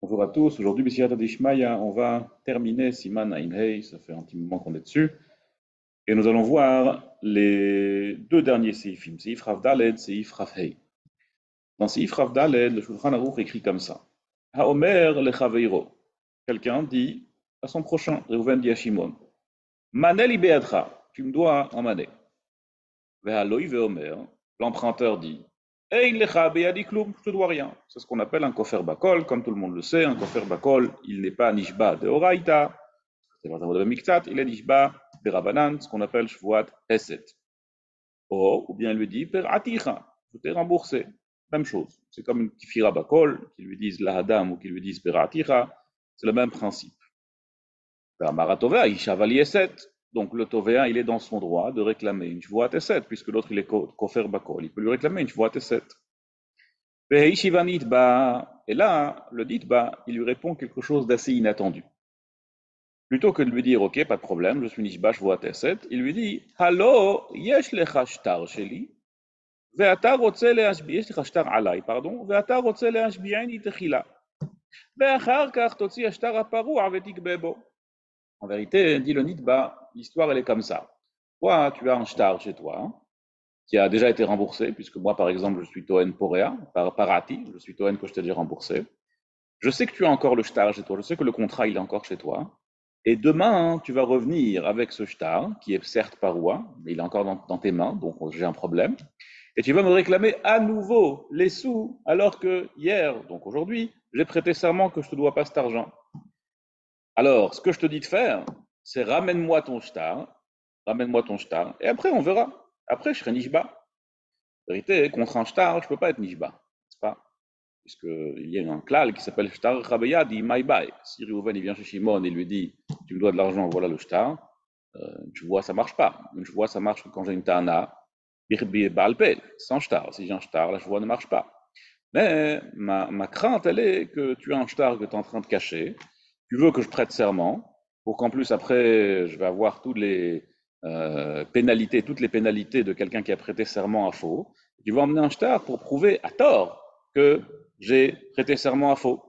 Bonjour à tous. Aujourd'hui, B'Siyata Dishmaya, on va terminer Siman Ain Hei. Ça fait un petit moment qu'on est dessus. Et nous allons voir les deux derniers Seifim, Seif Rav Daled, Seif Rav Hei. Dans Seif Rav Daled, le Shulchan Aruch écrit comme ça. Haomer lechaveiro. Quelqu'un dit à son prochain, Reuven dit à Shimon, Manel be'adcha, tu me dois en mané. Ve'haloi ve'omer, l'emprunteur dit, Ein lecha be'yadi klum, je te dois rien. C'est ce qu'on appelle un kofer bakol, comme tout le monde le sait. Un kofer bakol, il n'est pas nishba de oraita, c'est dans le miktat, il est nishba de rabanan, ce qu'on appelle shvuat eset. Ou bien il lui dit, per aticha, je t'ai remboursé. Même chose. C'est comme une kifira bakol, qui lui disent lahadam ou qui lui disent per aticha, c'est le même principe. Maratovea, ishavali eset. Donc le Tovea, il est dans son droit de réclamer une shvuat eset, puisque l'autre il est kofer bakol, il peut lui réclamer une shvuat eset. Et là, le ditba, il lui répond quelque chose d'assez inattendu. Plutôt que de lui dire, ok, pas de problème, je suis nishba, je vois teset, il lui dit, Hallo, yesh lecha shtar sheli, ve'ata rotze yesh lecha shtar alai, pardon, ve'ata rotze le'ashbi'eni techila, ve'achar kach totzi ashtar aparua ve'tikbe bo. En vérité, dit le nitba, l'histoire elle est comme ça. Toi, tu as un shtar chez toi, hein, qui a déjà été remboursé, puisque moi, par exemple, je suis Toen Porea, par Parati, je suis Toen que je t'ai déjà remboursé. Je sais que tu as encore le shtar chez toi, je sais que le contrat, il est encore chez toi. Et demain, tu vas revenir avec ce shtar, qui est certes parois, mais il est encore dans tes mains, donc j'ai un problème. Et tu vas me réclamer à nouveau les sous, alors que hier, donc aujourd'hui, j'ai prêté serment que je ne te dois pas cet argent. Alors, ce que je te dis de faire, c'est ramène-moi ton shtar, et après on verra. Après, je serai nishba. En vérité, contre un shtar, je ne peux pas être nishba, n'est-ce pas? Puisqu'il y a un klal qui s'appelle shtar rabbeya dit my buy. Si Reuven il vient chez Shimon et lui dit tu me dois de l'argent, voilà le shtar, tu vois, ça marche pas. Une vois, ça marche quand j'ai une tana, balpel, sans shtar. Si j'ai un shtar, la vois ne marche pas. Mais ma crainte, elle est que tu as un shtar que tu es en train de cacher, tu veux que je prête serment, pour qu'en plus après, je vais avoir toutes les pénalités de quelqu'un qui a prêté serment à faux. Tu vas emmener un shtar pour prouver à tort que j'ai prêté serment à faux.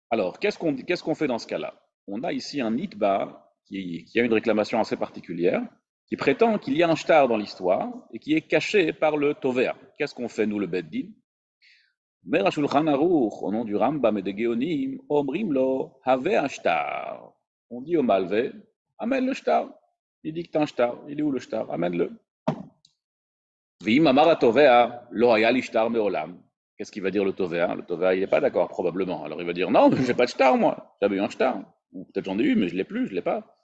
Alors, qu'est-ce qu'on fait dans ce cas-là? On a ici un nitba qui a une réclamation assez particulière, qui prétend qu'il y a un shtar dans l'histoire et qui est caché par le tovea. Qu'est-ce qu'on fait, nous, le beddin? Mer Shulchan Aruch, au nom du Rambam et des Géonim, Omrim lo, have un shtar. On dit au malvé, amène le shtar. Il dit que t'as un shtar. Il est où le shtar? Amène-le. Vim amara tovea, lo haya li shtar meolam. Qu'est-ce qu'il va dire le Tovea? Le Tovea, il n'est pas d'accord, probablement. Alors il va dire, non, mais j'ai pas de shtar, moi. J'avais eu un shtar. Ou peut-être j'en ai eu, mais je l'ai plus, je l'ai pas.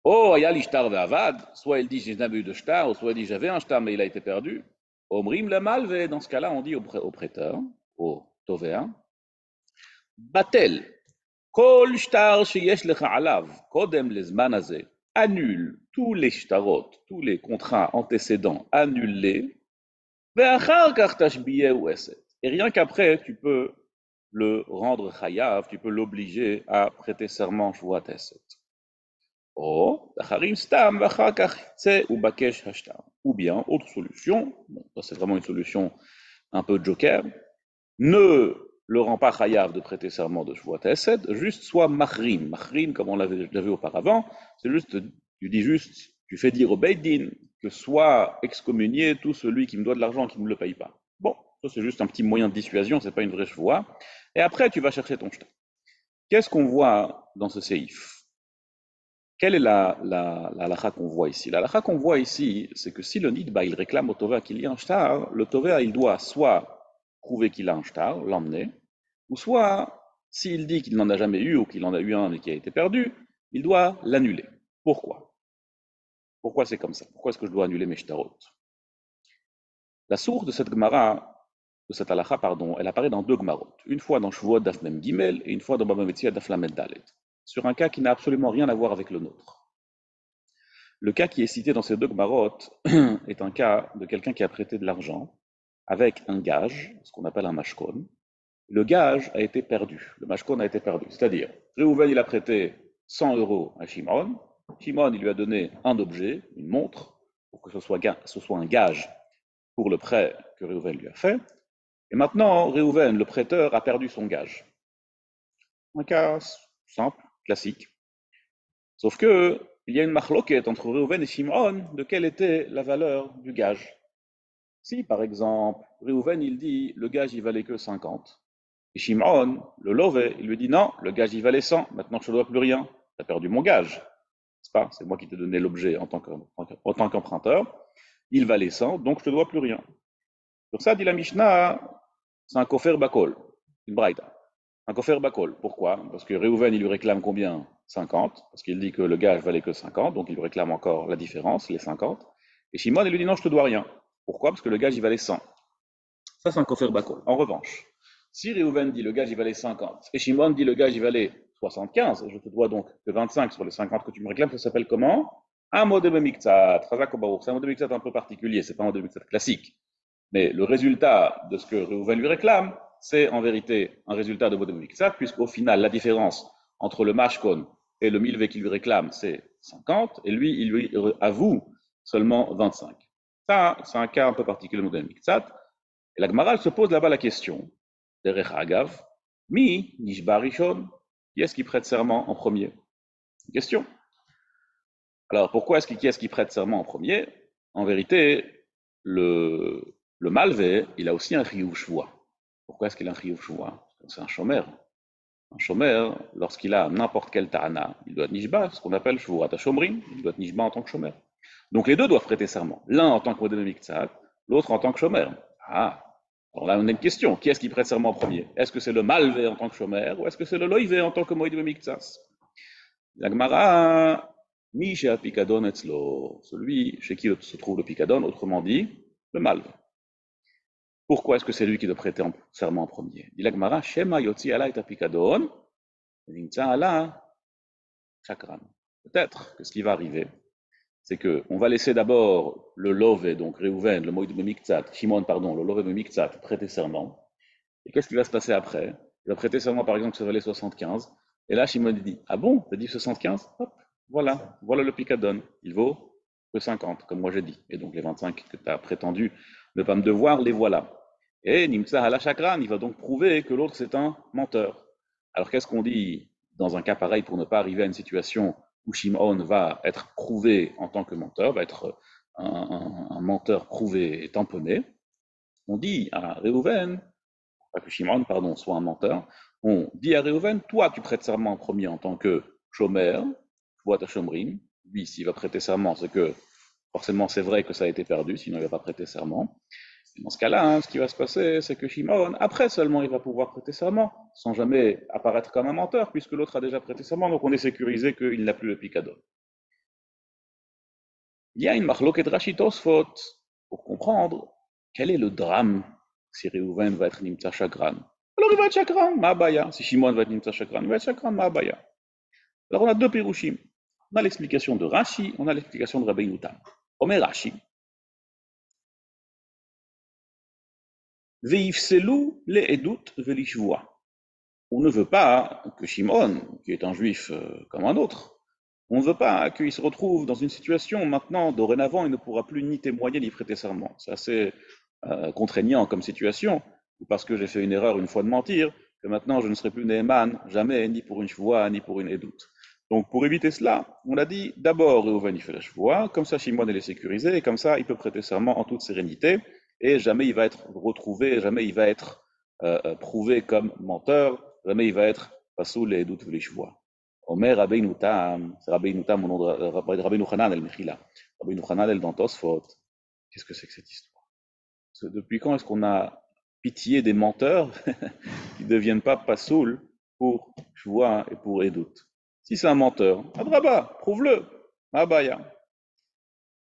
Oh, haya li shtar ve'avad. Soit il dit, j'ai jamais eu de shtar, ou soit il dit, j'avais un shtar, mais il a été perdu. Omrim le malve. Dans ce cas-là, on dit au prêteur, au Tovea, batel. Kol shtar sheyesh lecha alav, kodem lezman hazeh. Annule tous les shtarot, tous les contrats antécédents, annule-les. Et rien qu'après, tu peux le rendre chayav, tu peux l'obliger à prêter serment shvuat eset. Ou bien, autre solution, bon, ça c'est vraiment une solution un peu joker, ne le rend pas chayav de prêter serment de shvuat eset, juste soit mahrim. Mahrim, comme on l'avait déjà vu auparavant, c'est juste, tu dis juste, tu fais dire au Beit Din que soit excommunié tout celui qui me doit de l'argent qui ne me le paye pas. Bon, ça c'est juste un petit moyen de dissuasion, c'est pas une vraie shvoua. Et après, tu vas chercher ton shtar. Qu'est-ce qu'on voit dans ce séif? Quelle est la halakha qu'on voit ici? La halakha qu'on voit ici, c'est que si le nidba il réclame au tovea qu'il y a un shtar, le tovea il doit soit prouver qu'il a un shtar, l'emmener, ou soit, s'il dit qu'il n'en a jamais eu ou qu'il en a eu un mais qui a été perdu, il doit l'annuler. Pourquoi? Pourquoi c'est comme ça? Pourquoi est-ce que je dois annuler mes shtarot? La source de cette Gemara, de cette halakha, pardon, elle apparaît dans deux Gemarot. Une fois dans Shavuot Daf Mem Gimel et une fois dans Baba Metzia Daf Lamed Dalet. Sur un cas qui n'a absolument rien à voir avec le nôtre. Le cas qui est cité dans ces deux Gemarot est un cas de quelqu'un qui a prêté de l'argent avec un gage, ce qu'on appelle un mashkon. Le gage a été perdu, le mashkon a été perdu. C'est-à-dire, Reuven il a prêté 100 euros à Shimon. Shimon il lui a donné un objet, une montre, pour que ce soit un gage pour le prêt que Reuven lui a fait. Et maintenant, Reuven, le prêteur, a perdu son gage. Un cas simple, classique. Sauf que, il y a une marloquette entre Réhouven et Shimon de quelle était la valeur du gage. Si, par exemple, Réhouven, il dit, le gage, il valait que 50. Et Shimon, le lové, il lui dit, non, le gage, il valait 100. Maintenant, je ne te dois plus rien. Tu as perdu mon gage. C'est pas, c'est moi qui t'ai donné l'objet en tant qu'emprunteur. Il valait 100, donc je ne te dois plus rien. Sur ça, dit la Mishnah, c'est un kofer bakol, une braïta. Un kofer bakol. Pourquoi? Parce que Réhouven, il lui réclame combien? 50. Parce qu'il dit que le gage valait que 50, donc il lui réclame encore la différence, les 50. Et Shimon, il lui dit non, je te dois rien. Pourquoi? Parce que le gage, il valait 100. Ça, c'est un kofer bakol. En revanche, si Réhouven dit le gage, il valait 50, et Shimon dit le gage, il valait 75, et je te dois donc que 25 sur les 50 que tu me réclames, ça s'appelle comment? Un mode de miktsat. C'est un mode de miktsat un peu particulier, c'est pas un mode de miktsat classique. Mais le résultat de ce que Réhouven lui réclame, c'est en vérité un résultat de mode de miktsat, puisqu'au final, la différence entre le mashkon et le milvé qu'il lui réclame, c'est 50, et lui, il lui avoue seulement 25. Ça, c'est un cas un peu particulier de mode de miktsat. Et la Gemara se pose là-bas la question, derech agav, mi nishba rishon, qui est-ce qui prête serment en premier? Question. Alors pourquoi qui est-ce qui prête serment en premier? En vérité, le malvé, il a aussi un chiyuv shvoua. Pourquoi est-ce qu'il a un chiyuv shvoua? C'est un shomer. Un shomer, lorsqu'il a n'importe quel ta'ana, il doit être nishba, ce qu'on appelle shvurat hashomrim, il doit être nishba en tant que shomer. Donc les deux doivent prêter serment, l'un en tant que modèle miktsat, l'autre en tant que shomer. Ah, alors là on a une question, qui est-ce qui prête serment en premier? Est-ce que c'est le malvé en tant que shomer ou est-ce que c'est le loivé en tant que modèle miktsat? La Gemara, mi chez Picadon etzlo, celui chez qui se trouve le Picadon, autrement dit, le malvé. Pourquoi est-ce que c'est lui qui doit prêter serment en premier? Dit la Gemara, Shema yotzi ala et Picadon, nimtza ala chakran. Peut-être que ce qui va arriver, c'est qu'on va laisser d'abord le lové, donc Réhouven, le moïd miktsat, Shimon, pardon, le lové miktsat, prêter serment. Et qu'est-ce qui va se passer après? Il va prêter serment, par exemple, que ça valait 75. Et là, Shimon dit, ah bon, t'as dit 75? Hop, voilà le picadon. Il vaut que 50, comme moi j'ai dit. Et donc les 25 que tu as prétendu ne pas me devoir, les voilà. Et Nimtsa ala Chakran, il va donc prouver que l'autre c'est un menteur. Alors qu'est-ce qu'on dit dans un cas pareil pour ne pas arriver à une situation où Shimon va être prouvé en tant que menteur, va être un menteur prouvé et tamponné? On dit à Réhouven, pas que Shimon, pardon, soit un menteur, on dit à Réhouven, toi tu prêtes serment en premier en tant que chômeur, vois ta chômerie, lui s'il va prêter serment, c'est que forcément c'est vrai que ça a été perdu, sinon il ne va pas prêter serment. Et dans ce cas-là, hein, ce qui va se passer, c'est que Shimon, après seulement il va pouvoir prêter serment, sans jamais apparaître comme un menteur, puisque l'autre a déjà prêté serment, donc on est sécurisé qu'il n'a plus le picadon. Il y a une marloquet de Rashi Tosfot pour comprendre quel est le drame si Réhouven va être Nimtza Chagran. Alors il va être Chagran, Ma'abaya. Si Shimon va être Nimtza Chagran, il va être Chagran, Ma'abaya. Alors on a deux Pirushim. On a l'explication de Rashi, on a l'explication de Rabbeinu Tam. Omer Rashi. Veifselu le edut velishvua. On ne veut pas que Shimon, qui est un juif comme un autre, on ne veut pas qu'il se retrouve dans une situation maintenant, dorénavant, il ne pourra plus ni témoigner ni prêter serment. C'est assez contraignant comme situation, parce que j'ai fait une erreur une fois de mentir, que maintenant je ne serai plus Neeman, jamais, ni pour une chevoie, ni pour une édoute. Donc pour éviter cela, on a dit d'abord Réhouven il fait la chevoie, comme ça Shimon elle est sécurisé, et comme ça il peut prêter serment en toute sérénité, et jamais il va être retrouvé, jamais il va être prouvé comme menteur, jamais il va être pasoul et édoute les chevoie. Omer Rabbeinu Tam, c'est Rabbeinu Tam au nom de Rabbeinu Hanan el-Mechila, Rabbeinu Hanan el dans Tosfot. Qu'est-ce que c'est que cette histoire? Depuis quand est-ce qu'on a pitié des menteurs qui ne deviennent pas pasoul pour Shvoua et pour Edout? Si c'est un menteur, Adraba, prouve-le, Abaya.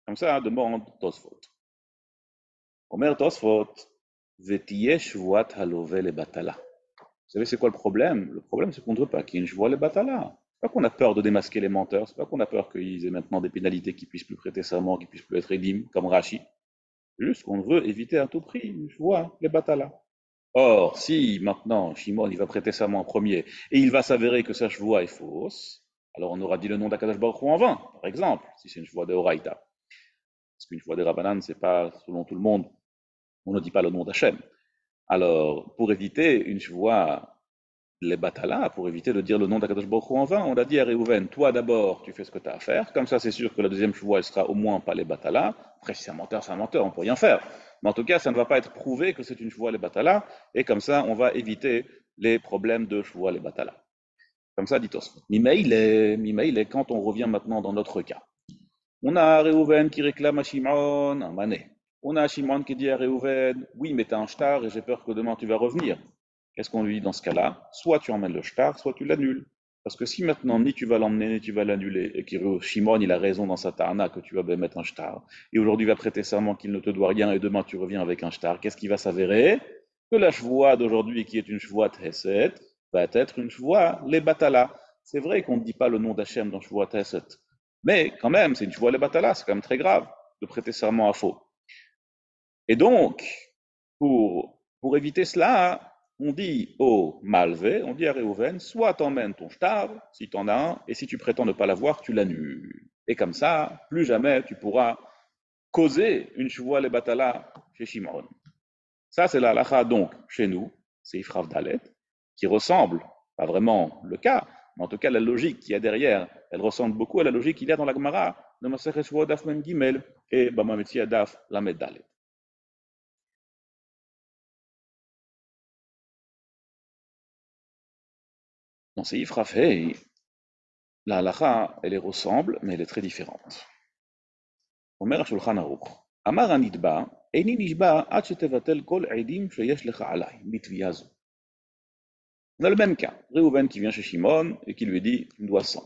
Comme ça, demande Tosfot. Omer Tosfot, Vetiye Shvuat halove le batala. Vous savez, c'est quoi le problème? Le problème, c'est qu'on ne veut pas qu'il y ait une Shvuat le batala. C'est pas qu'on a peur de démasquer les menteurs, c'est pas qu'on a peur qu'ils aient maintenant des pénalités qui puissent plus prêter serment, qui puissent plus être édim, comme Rashi. Juste qu'on veut éviter à tout prix une Shvuat les batala. Or, si maintenant Shimon il va prêter serment en premier et il va s'avérer que sa chevoie est fausse, alors on aura dit le nom d'Akadosh Baruch Hu en vain, par exemple, si c'est une chevoie de Horaïta. Parce qu'une chevoie de Rabbanan, c'est pas selon tout le monde, on ne dit pas le nom d'Hachem. Alors, pour éviter une chevoie les batala, pour éviter de dire le nom d'Akadosh Baruch Hu en vain, on a dit à Réhouven, toi d'abord, tu fais ce que tu as à faire, comme ça c'est sûr que la deuxième chevoie, elle sera au moins pas les batala. Après, si c'est un menteur, on peut rien faire. Mais en tout cas, ça ne va pas être prouvé que c'est une chevoie les batala, et comme ça, on va éviter les problèmes de chevoie les batala. Comme ça, dit Tosfot. Mimaïl est quand on revient maintenant dans notre cas. On a Réhouven qui réclame à Shimon un mané. On a Shimon qui dit à Réhouven, oui, mais t'as un shtar et j'ai peur que demain tu vas revenir. Qu'est-ce qu'on lui dit dans ce cas-là? Soit tu emmènes le shtar, soit tu l'annules. Parce que si maintenant ni tu vas l'emmener, ni tu vas l'annuler, et que Shimon il a raison dans sa ta'ana que tu vas mettre un shtar, et aujourd'hui il va prêter serment qu'il ne te doit rien, et demain tu reviens avec un shtar, qu'est-ce qui va s'avérer? Que la chevoie d'aujourd'hui, qui est une chevoie Hesed, va être une chevoie les batala. C'est vrai qu'on ne dit pas le nom d'Hachem dans chevoie Hesed, mais quand même, c'est une chevoie les batala, c'est quand même très grave de prêter serment à faux. Et donc, pour éviter cela, on dit au Malvé, on dit à Réhouven, soit t'emmènes ton shtar, si t'en as un, et si tu prétends ne pas l'avoir, tu l'annules. Et comme ça, plus jamais tu pourras causer une chevoie les batala chez Shimon. Ça, c'est la halakha, donc, chez nous, c'est Ifrav Dalet, qui ressemble, pas vraiment le cas, mais en tout cas la logique qu'il y a derrière, elle ressemble beaucoup à la logique qu'il y a dans la Gemara de Masechet Shvuot Daf Mem Gimel et Bamametzia Daf Lamed Dalet. Dans ces Ifrav Hei, la halakha, elle ressemble, mais elle est très différente. Omer HaShulchan Aruch, Amar Anidba, Eini Nishba Ad Shetevatel Kol Eidim Sheyesh Lecha Alai, Mitviya Zo. On a le même cas. Réhouven qui vient chez Shimon et qui lui dit, tu me dois 100.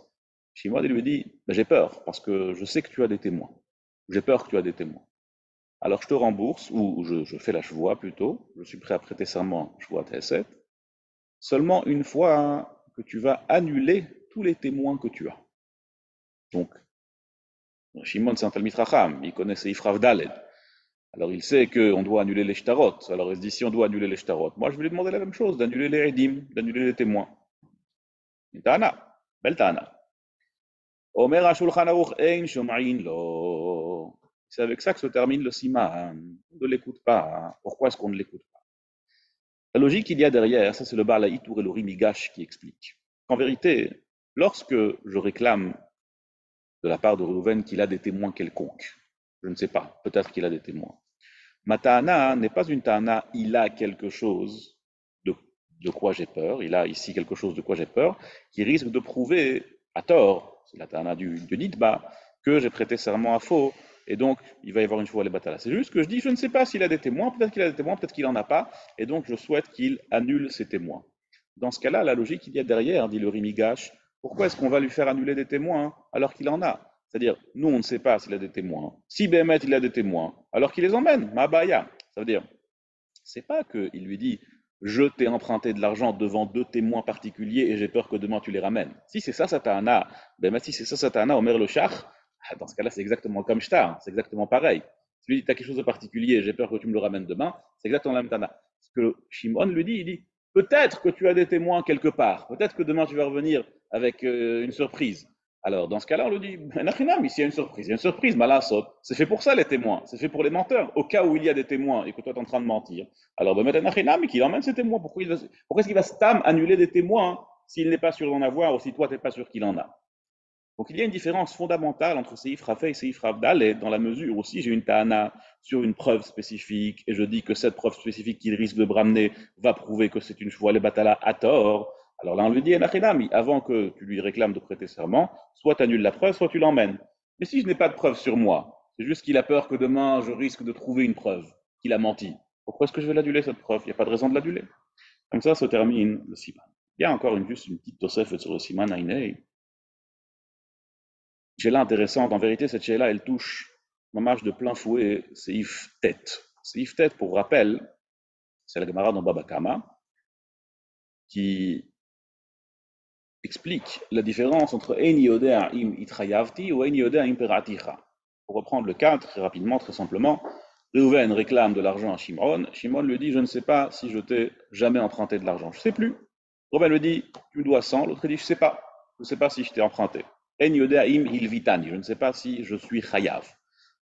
Shimon il lui dit, ben, j'ai peur parce que je sais que tu as des témoins. J'ai peur que tu as des témoins. Alors je te rembourse, ou je fais la chevoie plutôt, je suis prêt à prêter serment, chevoie T7, seulement une fois que tu vas annuler tous les témoins que tu as. Donc, Shimon c'est un Talmid Racham, il connaît ses Ifrav Daled. Alors il sait qu'on doit annuler les shtarot. Alors il se dit, si on doit annuler les shtarot, moi je vais lui demander la même chose, d'annuler les edim, d'annuler les témoins. Tana, belle Tana. Omer HaShulchan Aruch Ein Shom'in Lo. C'est avec ça que se termine le siman. On ne l'écoute pas. Pourquoi est-ce qu'on ne l'écoute pas? La logique qu'il y a derrière, ça c'est le Baal Haïtour et le Rimigash qui explique. En vérité, lorsque je réclame de la part de Reuven qu'il a des témoins quelconques, je ne sais pas, peut-être qu'il a des témoins. Ma ta'ana n'est pas une ta'ana, il a quelque chose de quoi j'ai peur, il a ici quelque chose de quoi j'ai peur, qui risque de prouver à tort, c'est la ta'ana du Nidba, que j'ai prêté serment à faux, et donc il va y avoir une fois les batalas. C'est juste que je dis, je ne sais pas s'il a des témoins, peut-être qu'il a des témoins, peut-être qu'il n'en a pas, et donc je souhaite qu'il annule ses témoins. Dans ce cas-là, la logique qu'il y a derrière, dit le Rimigash, pourquoi est-ce qu'on va lui faire annuler des témoins alors qu'il en a? C'est-à-dire, nous, on ne sait pas s'il a des témoins. Si Bémet, il a des témoins, alors qu'il les emmène, Mabaya. Ça veut dire, c'est pas qu'il lui dit, je t'ai emprunté de l'argent devant deux témoins particuliers et j'ai peur que demain tu les ramènes. Si c'est ça, Satana, Bémet, si c'est ça, Satana, Omer le Shach, dans ce cas-là, c'est exactement comme Shtar, c'est exactement pareil. Si lui dit, tu as quelque chose de particulier, j'ai peur que tu me le ramènes demain, c'est exactement la même Tana. Ce que Shimon lui dit, il dit, peut-être que tu as des témoins quelque part, peut-être que demain tu vas revenir avec une surprise. Alors, dans ce cas-là, on lui dit, Nachinam, ici il y a une surprise. Il y a une surprise, malasot. C'est fait pour ça, les témoins. C'est fait pour les menteurs. Au cas où il y a des témoins et que toi, tu es en train de mentir. Alors, ben, Nachinam, qu'il emmène ses témoins. Pourquoi est-ce qu'il va stam annuler des témoins s'il n'est pas sûr d'en avoir ou si toi, tu n'es pas sûr qu'il en a? Donc, il y a une différence fondamentale entre Seif Rafé et Seif Ravdal, et dans la mesure où si j'ai une ta'ana sur une preuve spécifique et je dis que cette preuve spécifique qu'il risque de me ramener va prouver que c'est une chevoie les batala à tort, alors là, on lui dit, avant que tu lui réclames de prêter serment, soit tu annules la preuve, soit tu l'emmènes. Mais si je n'ai pas de preuve sur moi, c'est juste qu'il a peur que demain, je risque de trouver une preuve qu'il a menti. Pourquoi est-ce que je vais l'annuler, cette preuve? Il n'y a pas de raison de l'annuler. Comme ça se termine le siman. Il y a encore juste une petite tosef sur le siman Ainei. Sheila intéressante. En vérité, cette Sheila, elle touche marche de plein fouet Seif Tet. Seif Tet, pour rappel, c'est la Gemara dans Baba Kama, qui explique la différence entre Eini Yodea im Itrayavti ou Eini Yodea im Peraticha. Pour reprendre le cas très rapidement, très simplement, Reuven réclame de l'argent à Shimon. Shimon lui dit, je ne sais pas si je t'ai jamais emprunté de l'argent. Je ne sais plus. Reuven lui dit, tu me dois 100. L'autre dit, je ne sais pas. Je ne sais pas si je t'ai emprunté. En Yodea im Hilvitani. Je ne sais pas si je suis chayav.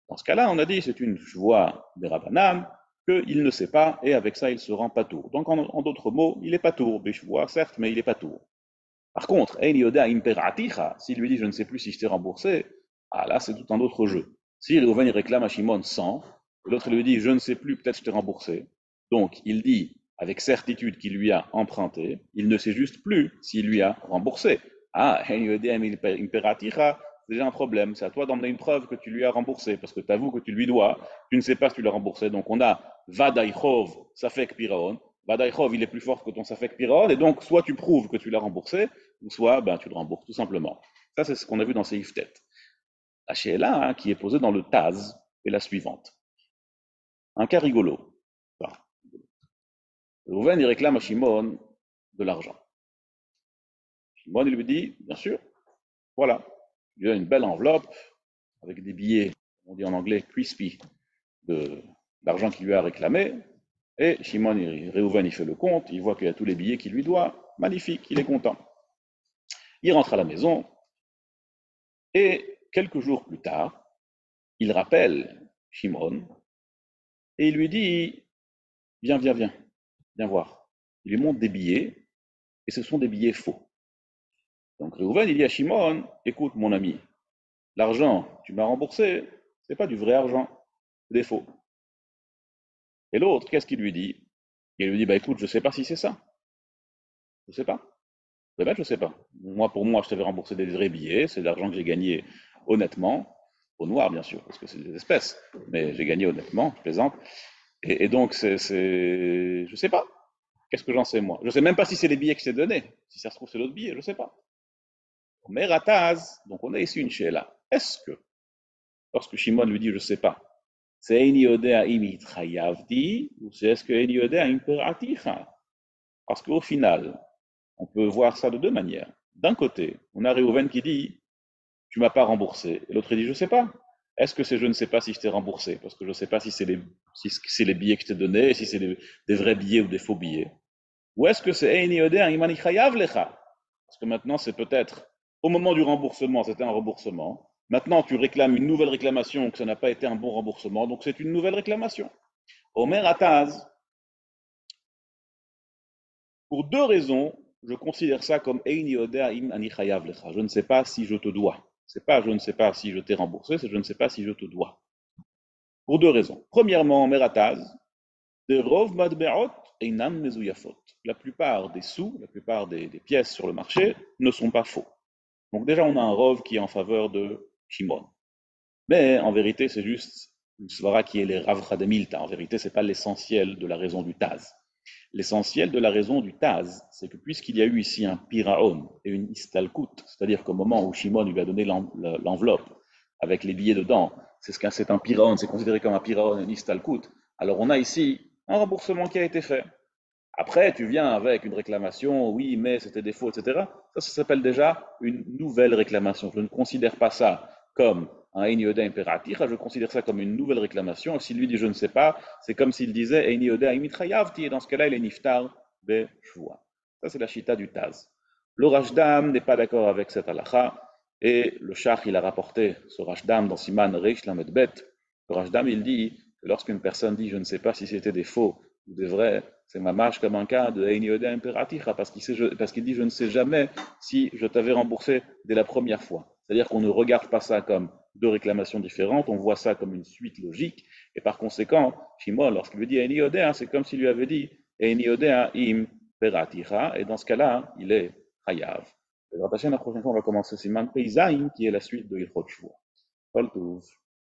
Dans ce cas-là, on a dit, c'est une voie des Rabbanan. qu'il ne sait pas, et avec ça, il se rend patour. Donc, en d'autres mots, il est patour, Bishvoa, certes, mais il est patour. Par contre, Ein Yoda Imperaticha, s'il lui dit je ne sais plus si je t'ai remboursé, ah là, c'est tout un autre jeu. Si Reuven il réclame à Shimon 100, l'autre lui dit je ne sais plus, peut-être je t'ai remboursé. Donc, il dit avec certitude qu'il lui a emprunté, il ne sait juste plus s'il lui a remboursé. Ah, Ein Yoda Imperaticha, c'est déjà un problème. C'est à toi d'emmener une preuve que tu lui as remboursé, parce que tu avoues que tu lui dois, tu ne sais pas si tu l'as remboursé. Donc, on a Vadaïchov, Safek Piraon. Vadaïchov, il est plus fort que ton Safek Piraon, et donc, soit tu prouves que tu l'as remboursé, ou soit ben, tu le rembourses tout simplement. Ça, c'est ce qu'on a vu dans ces Iftet. La Sheela, qui est posée dans le Taz, est la suivante. Un cas rigolo. Enfin, Reuven, il réclame à Shimon de l'argent. Shimon, il lui dit, bien sûr, voilà, il lui a une belle enveloppe avec des billets, on dit en anglais crispy, de l'argent qu'il lui a réclamé. Et Shimon, Reuven, il fait le compte, il voit qu'il y a tous les billets qu'il lui doit. Magnifique, il est content. Il rentre à la maison et quelques jours plus tard, il rappelle Shimon et il lui dit viens, viens, viens, viens voir. Il lui montre des billets et ce sont des billets faux. Donc Reuven, il dit à Shimon écoute, mon ami, l'argent que tu m'as remboursé, ce n'est pas du vrai argent, c'est des faux. Et l'autre, qu'est-ce qu'il lui dit? Il lui dit bah écoute, je ne sais pas si c'est ça. Je ne sais pas. Ben, je ne sais pas. Moi, pour moi, je t'avais remboursé des vrais billets, c'est de l'argent que j'ai gagné honnêtement, au noir bien sûr, parce que c'est des espèces, mais j'ai gagné honnêtement, je plaisante. Et donc, je ne sais pas. Qu'est-ce que j'en sais moi? Je ne sais même pas si c'est les billets que je t'ai donnés. Si ça se trouve, c'est l'autre billet, je ne sais pas. Mais Rataz, donc on a ici une sheila. Est-ce que, lorsque Shimon lui dit je ne sais pas, c'est Eini Yodea imi trayavdi, ou c'est est-ce que Eini Yodea imperaticha? Parce qu'au final, on peut voir ça de deux manières. D'un côté, on a Reuven qui dit tu m'as pas remboursé, et l'autre dit je ne sais pas. Est-ce que c'est je ne sais pas si je t'ai remboursé, parce que je ne sais pas si c'est les billets que je t'ai donnés, si c'est des vrais billets ou des faux billets. Ou est-ce que c'est Eini Yodea imani chayav lecha? Parce que maintenant, c'est peut-être, au moment du remboursement, c'était un remboursement. Maintenant, tu réclames une nouvelle réclamation, que ça n'a pas été un bon remboursement, donc c'est une nouvelle réclamation. Omer Ataz, pour deux raisons, je considère ça comme Eini Yodea im ani chayav lecha. Je ne sais pas si je te dois. C'est pas je ne sais pas si je t'ai remboursé, c'est je ne sais pas si je te dois. Pour deux raisons. Premièrement, Omer Ataz, de rov matbe'ot einam mezuyafot. La plupart des sous, la plupart des pièces sur le marché ne sont pas faux. Donc déjà, on a un rov qui est en faveur de Shimon. Mais en vérité, c'est juste une svara qui est les Rav Chademilta. En vérité, ce n'est pas l'essentiel de la raison du Taz. L'essentiel de la raison du Taz, c'est que puisqu'il y a eu ici un piraon et une istalkut, c'est-à-dire qu'au moment où Shimon lui a donné l'enveloppe avec les billets dedans, c'est un piraon, c'est considéré comme un piraon et une istalkut, alors on a ici un remboursement qui a été fait. Après, tu viens avec une réclamation, oui, mais c'était des faux, etc. Ça s'appelle déjà une nouvelle réclamation. Je ne considère pas ça comme un Einyoda impératif, je considère ça comme une nouvelle réclamation. S'il lui dit je ne sais pas, c'est comme s'il disait Einyoda imitrayavti, et dans ce cas-là, il est niftar beshua. Ça, c'est la chita du Taz. Le Rashdam n'est pas d'accord avec cette halakha, et le Shach, il a rapporté ce Rashdam dans Siman Reish Lamedbet. Le Rashdam, il dit que lorsqu'une personne dit je ne sais pas si c'était des faux ou des vrais, c'est mamash comme un cas de Einyoda impératif, parce qu'il dit je ne sais jamais si je t'avais remboursé dès la première fois. C'est-à-dire qu'on ne regarde pas ça comme deux réclamations différentes, on voit ça comme une suite logique, et par conséquent, Shimon, lorsqu'il lui dit Einyoda, c'est comme s'il lui avait dit Einyoda im peraticha, et dans ce cas-là, il est Hayav. La prochaine fois, on va commencer Siman Peizaim, qui est la suite de Ilchot Shvuah.